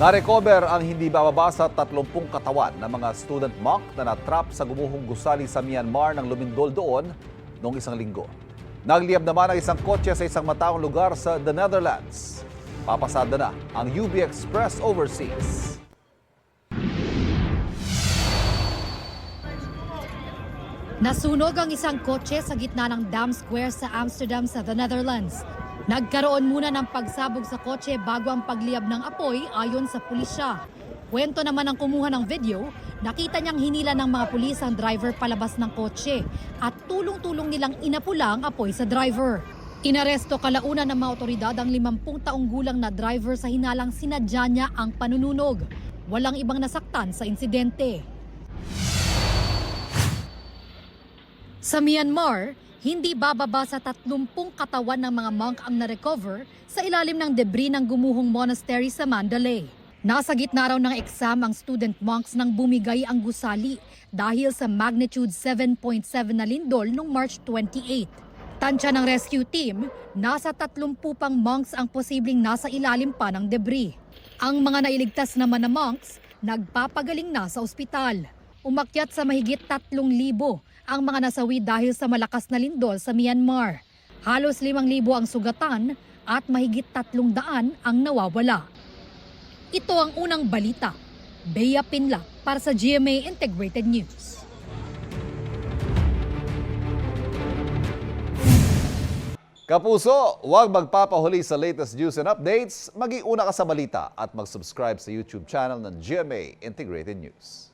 Na-recover ang hindi bababa sa 30 katawan ng mga student monk na natrap sa gumuhong gusali sa Myanmar ng lumindol doon noong isang linggo. Nagliyab naman ang isang kotse sa isang mataong lugar sa The Netherlands. Papasada na ang UB Express overseas. Nasunog ang isang kotse sa gitna ng Dam Square sa Amsterdam sa The Netherlands. Nagkaroon muna ng pagsabog sa kotse bago ang pagliyab ng apoy ayon sa pulisya. Kwento naman ng kumuha ng video, nakita niyang hinila ng mga pulis ang driver palabas ng kotse at tulong-tulong nilang inapula ang apoy sa driver. Inaresto kalaunan ng mga otoridad ang 50 taong gulang na driver sa hinalang sinadya niya ang panununog. Walang ibang nasaktan sa insidente. Sa Myanmar, hindi bababa sa 30 katawan ng mga monk ang na-recover sa ilalim ng debris ng gumuhong monastery sa Mandalay. Nasa gitna raw ng exam ang student monks nang bumigay ang gusali dahil sa magnitude 7.7 na lindol noong March 28. Tansya ng rescue team, nasa 30 pang monks ang posibleng nasa ilalim pa ng debris. Ang mga nailigtas naman na monks, nagpapagaling na sa ospital. Umakyat sa mahigit 3,000 ang mga nasawi dahil sa malakas na lindol sa Myanmar. Halos 5,000 ang sugatan at mahigit 300 ang nawawala. Ito ang unang balita. Bea Pinla para sa GMA Integrated News. Kapuso, huwag magpapahuli sa latest news and updates. Maging una ka sa balita at mag-subscribe sa YouTube channel ng GMA Integrated News.